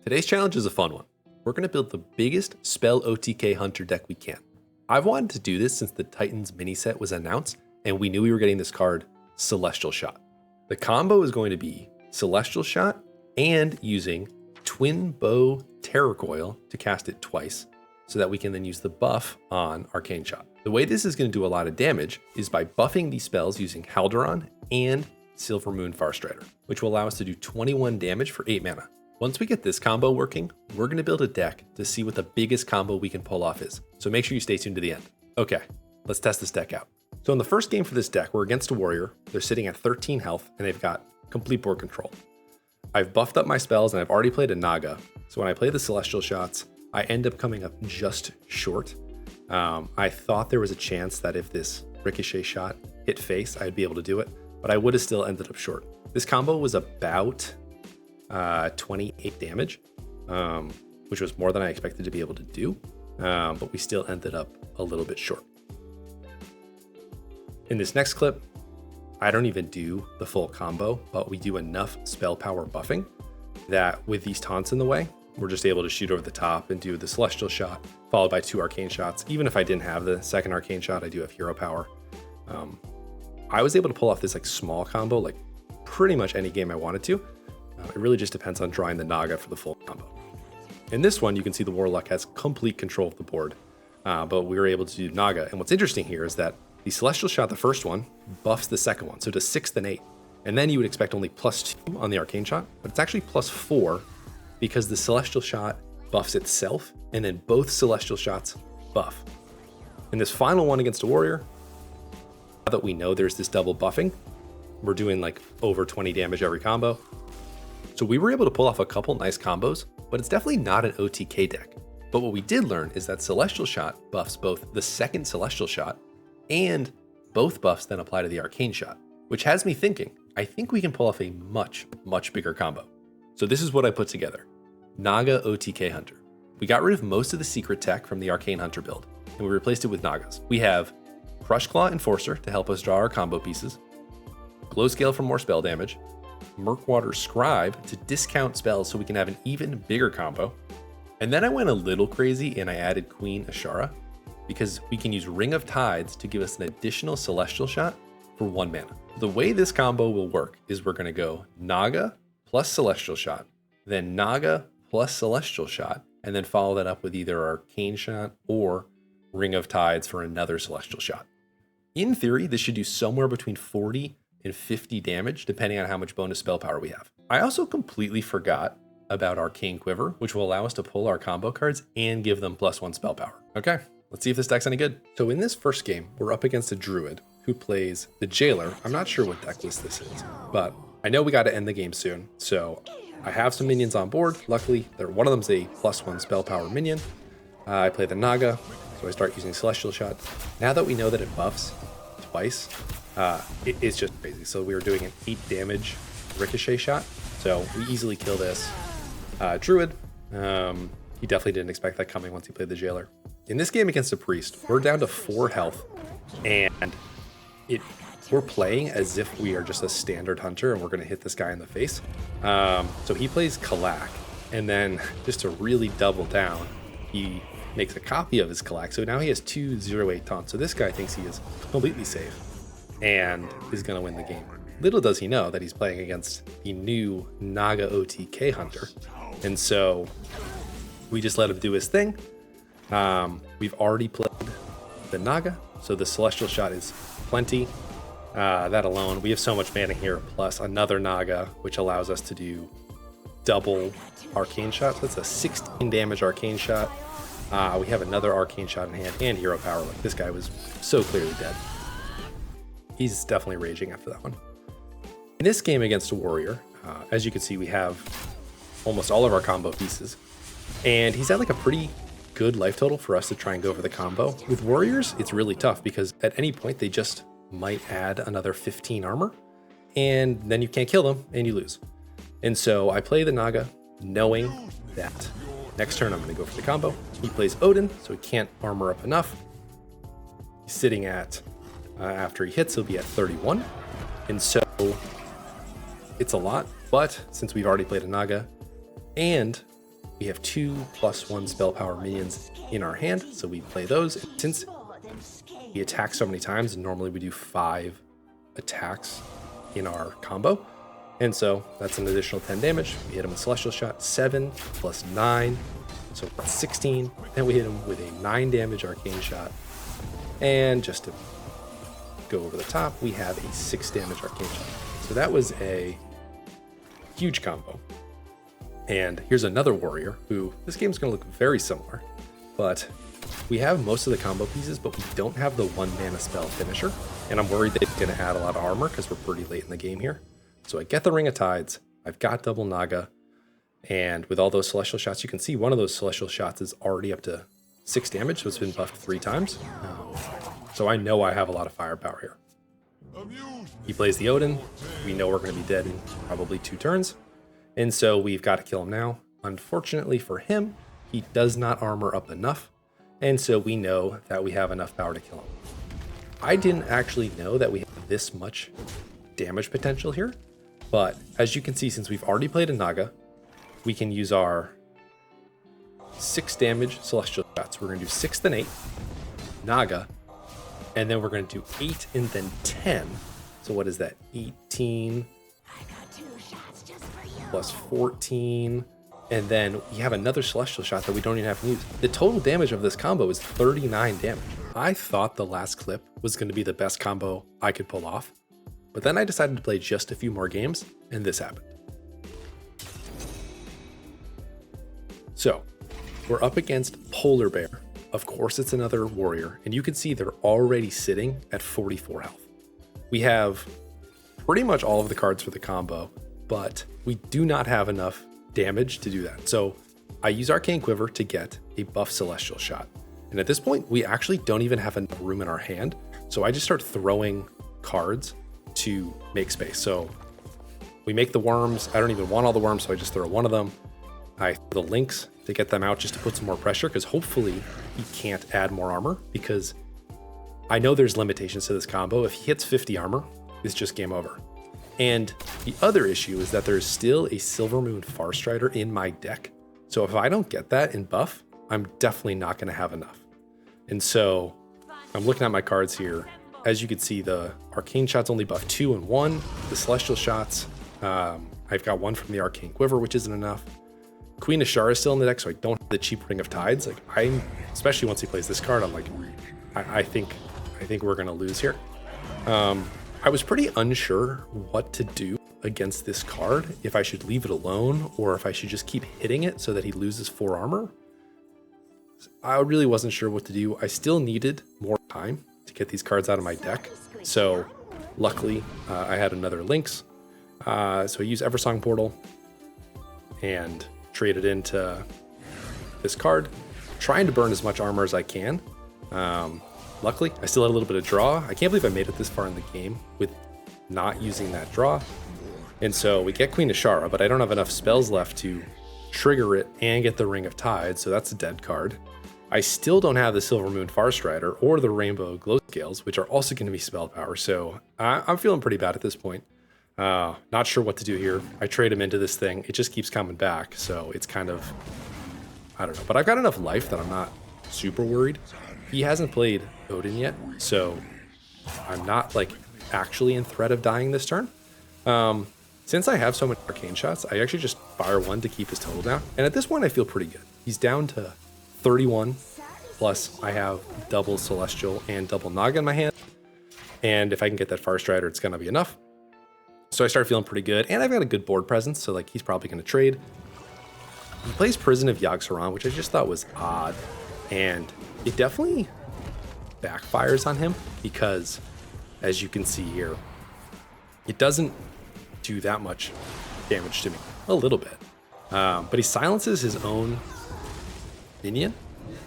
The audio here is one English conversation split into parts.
Today's challenge is a fun one. We're going to build the biggest spell OTK hunter deck we can. I've wanted to do this since the Titans mini set was announced and we knew we were getting this card, Celestial Shot. The combo is going to be Celestial Shot and using Twin Bow Terror Coil to cast it twice so that we can then use the buff on Arcane Shot. The way this is going to do a lot of damage is by buffing these spells using Halderon and Silvermoon Farstrider, which will allow us to do 21 damage for 8 mana. Once we get this combo working, we're going to build a deck to see what the biggest combo we can pull off is. So make sure you stay tuned to the end. Okay, let's test this deck out. So in the first game for this deck, we're against a warrior. They're sitting at 13 health and they've got complete board control. I've buffed up my spells and I've already played a Naga. So when I play the Celestial Shots, I end up coming up just short. I thought there was a chance that if this Ricochet Shot hit face, I'd be able to do it, but I would have still ended up short. This combo was about 28 damage, which was more than I expected to be able to do, but we still ended up a little bit short. In this next clip, I don't even do the full combo, but we do enough spell power buffing that with these taunts in the way, we're just able to shoot over the top and do the Celestial Shot, followed by 2 Arcane Shots. Even if I didn't have the second Arcane Shot, I do have Hero Power. I was able to pull off this like small combo, like pretty much any game I wanted to. It really just depends on drawing the Naga for the full combo. In this one, you can see the Warlock has complete control of the board, but we were able to do Naga. And what's interesting here is that the Celestial Shot, the first one, buffs the second one, so to 6th and 8. And then you would expect only +2 on the Arcane Shot, but it's actually +4 because the Celestial Shot buffs itself, and then both Celestial Shots buff. In this final one against a warrior, now that we know there's this double buffing, we're doing like over 20 damage every combo. So we were able to pull off a couple nice combos, but it's definitely not an OTK deck. But what we did learn is that Celestial Shot buffs both the second Celestial Shot and both buffs then apply to the Arcane Shot, which has me thinking, I think we can pull off a much, much bigger combo. So this is what I put together. Naga OTK Hunter. We got rid of most of the secret tech from the Arcane Hunter build, and we replaced it with Nagas. We have Crush Claw Enforcer to help us draw our combo pieces, Glowscale for more spell damage, Murkwater Scribe to discount spells so we can have an even bigger combo. And then I went a little crazy and I added Queen Ashara because we can use Ring of Tides to give us an additional Celestial Shot for 1 mana. The way this combo will work is we're going to go Naga plus Celestial Shot, then Naga plus Celestial Shot, and then follow that up with either Arcane Shot or Ring of Tides for another Celestial Shot. In theory, this should do somewhere between 40 and 50 damage, depending on how much bonus spell power we have. I also completely forgot about Arcane Quiver, which will allow us to pull our combo cards and give them +1 spell power. Okay, let's see if this deck's any good. So in this first game, we're up against a Druid who plays the Jailer. I'm not sure what deck list this is, but I know we got to end the game soon, so I have some minions on board. Luckily, one of them's a +1 spell power minion. I play the Naga, so I start using Celestial Shot. Now that we know that it buffs twice, it's just crazy. So we were doing an 8 damage Ricochet Shot, so we easily kill this Druid. He definitely didn't expect that coming once he played the Jailer. In this game against a Priest, we're down to 4 health, and we're playing as if we are just a standard hunter and we're going to hit this guy in the face. So he plays Kalak, and then just to really double down, he makes a copy of his Kalak. So now he has 2 0/8 taunts. So this guy thinks he is completely safe and is going to win the game. Little does he know that he's playing against the new Naga OTK Hunter. And so we just let him do his thing. We've already played the Naga, so the Celestial Shot is plenty. That alone, we have so much mana here, plus another Naga, which allows us to do double Arcane Shot. So that's a 16 damage Arcane Shot. We have another Arcane Shot in hand and Hero Power. Like, this guy was so clearly dead. He's definitely raging after that one. In this game against a warrior, as you can see, we have almost all of our combo pieces, and he's at like a pretty good life total for us to try and go for the combo. With warriors, it's really tough because at any point they just might add another 15 armor, and then you can't kill them and you lose. And so I play the Naga knowing that next turn I'm going to go for the combo. He plays Odin, so he can't armor up enough. He's sitting at, after he hits, he'll be at 31. And so it's a lot, but since we've already played a Naga and we have 2+1 spell power minions in our hand, so we play those. And since we attack so many times, and normally we do 5 attacks in our combo, and so that's an additional 10 damage. We hit him with Celestial Shot, 7 plus 9, so 16. Then we hit him with a 9 damage Arcane Shot, and just to go over the top, we have a 6 damage Arcane Shot. So that was a huge combo. And here's another warrior who, this game's gonna look very similar, but we have most of the combo pieces, but we don't have the 1 mana spell finisher. And I'm worried that it's gonna add a lot of armor because we're pretty late in the game here. So I get the Ring of Tides, I've got double Naga, and with all those Celestial Shots, you can see one of those Celestial Shots is already up to 6 damage, so it's been buffed 3 times. So I know I have a lot of firepower here. He plays the Odin. We know we're going to be dead in probably 2 turns. And so we've got to kill him now. Unfortunately for him, he does not armor up enough. And so we know that we have enough power to kill him. I didn't actually know that we have this much damage potential here. But as you can see, since we've already played a Naga, we can use our 6 damage Celestial Shots. We're going to do 6 then 8, Naga, and then we're going to do 8 and then 10. So what is that? 18 plus 14, and then we have another Celestial Shot that we don't even have to use. The total damage of this combo is 39 damage. I thought the last clip was going to be the best combo I could pull off, but then I decided to play just a few more games, and this happened. So we're up against Polar Bear. Of course, it's another warrior, and you can see they're already sitting at 44 health. We have pretty much all of the cards for the combo, but we do not have enough damage to do that. So I use Arcane Quiver to get a buff Celestial Shot. And at this point, we actually don't even have enough room in our hand. So I just start throwing cards to make space. So we make the worms. I don't even want all the worms, so I just throw one of them. I throw the links to get them out just to put some more pressure, because hopefully he can't add more armor, because I know there's limitations to this combo. If he hits 50 armor, it's just game over. And the other issue is that there's still a Silvermoon Farstrider in my deck. So if I don't get that in buff, I'm definitely not going to have enough. And so I'm looking at my cards here. As you can see, the Arcane Shot's only buff 2 and 1. The Celestial Shots, I've got 1 from the Arcane Quiver, which isn't enough. Queen of Shara is still in the deck, so I don't have the cheap Ring of Tides. Like, especially once he plays this card, I'm like, I think we're going to lose here. I was pretty unsure what to do against this card, if I should leave it alone or if I should just keep hitting it so that he loses 4 armor. I really wasn't sure what to do. I still needed more time to get these cards out of my deck. So luckily I had another Lynx. So I use Eversong Portal and trade it into this card, trying to burn as much armor as I can. Luckily, I still had a little bit of draw. I can't believe I made it this far in the game with not using that draw. And so we get Queen of Shara, but I don't have enough spells left to trigger it and get the Ring of Tides, so that's a dead card. I still don't have the Silvermoon Farstrider or the Rainbow Glowscales, which are also going to be spell power, so I'm feeling pretty bad at this point. Not sure what to do here. I trade him into this thing. It just keeps coming back, so it's kind of, I don't know. But I've got enough life that I'm not super worried. He hasn't played Odin yet, so I'm not like actually in threat of dying this turn. Since I have so many Arcane Shots, I actually just fire 1 to keep his total down. And at this point, I feel pretty good. He's down to 31, plus I have double Celestial and double Naga in my hand. And if I can get that Farstrider, it's gonna be enough. So I start feeling pretty good, and I've got a good board presence, so like he's probably gonna trade. He plays Prison of Yogg-Saron, which I just thought was odd. And it definitely backfires on him because, as you can see here, it doesn't do that much damage to me. A little bit. But he silences his own minion,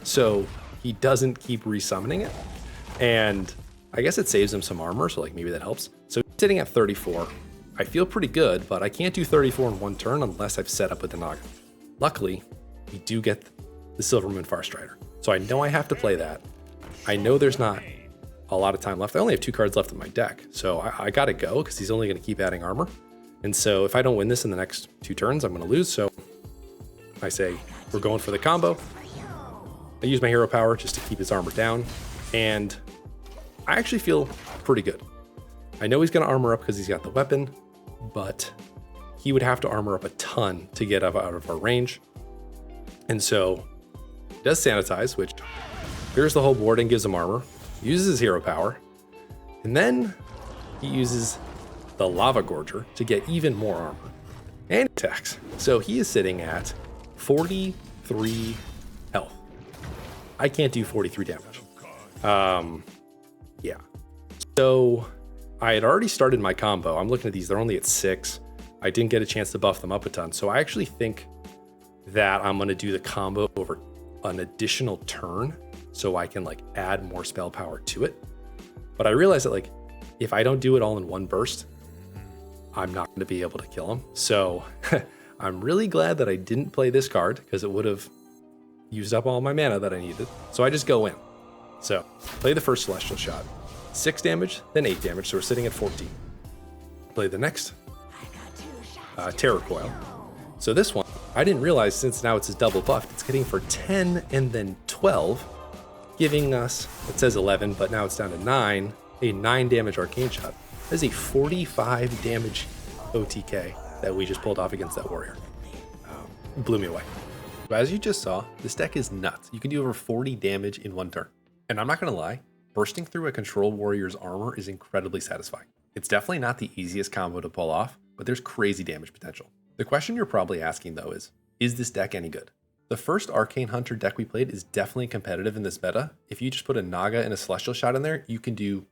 so he doesn't keep resummoning it. And I guess it saves him some armor, so like maybe that helps. So he's sitting at 34. I feel pretty good, but I can't do 34 in 1 turn unless I've set up with the Naga. Luckily, we do get the Silvermoon Farstrider. So I know I have to play that. I know there's not a lot of time left. I only have 2 cards left in my deck, so I gotta go because he's only gonna keep adding armor. And so if I don't win this in the next 2 turns, I'm gonna lose. So I say, we're going for the combo. I use my hero power just to keep his armor down, and I actually feel pretty good. I know he's gonna armor up because he's got the weapon, but he would have to armor up a ton to get out of our range. And so he does sanitize, which clears the whole board and gives him armor, uses his hero power, and then he uses the Lava Gorger to get even more armor and attacks. So he is sitting at 43 health. I can't do 43 damage. Yeah. So I had already started my combo. I'm looking at these, they're only at 6. I didn't get a chance to buff them up a ton. So I actually think that I'm gonna do the combo over an additional turn so I can like add more spell power to it. But I realized that like, if I don't do it all in one burst, I'm not gonna be able to kill him. So I'm really glad that I didn't play this card because it would have used up all my mana that I needed. So I just go in. So play the first Celestial Shot, 6 damage, then 8 damage. So we're sitting at 14. Play the next Terror Coil. So this one, I didn't realize since now it's double buffed, it's hitting for 10 and then 12, giving us, it says 11, but now it's down to 9, a 9 damage Arcane Shot. That is a 45 damage OTK that we just pulled off against that warrior. Blew me away. But as you just saw, this deck is nuts. You can do over 40 damage in one turn. And I'm not gonna lie, bursting through a control warrior's armor is incredibly satisfying. It's definitely not the easiest combo to pull off, but there's crazy damage potential. The question you're probably asking though is this deck any good? The first Arcane Hunter deck we played is definitely competitive in this meta. If you just put a Naga and a Celestial Shot in there, you can do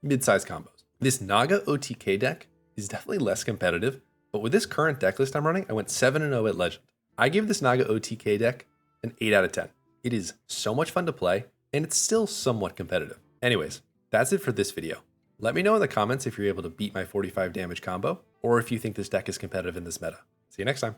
mid-sized combos. This Naga OTK deck is definitely less competitive, but with this current deck list I'm running, I went 7-0 at Legend. I give this Naga OTK deck an 8 out of 10. It is so much fun to play, and it's still somewhat competitive. Anyways, that's it for this video. Let me know in the comments if you're able to beat my 45 damage combo, or if you think this deck is competitive in this meta. See you next time.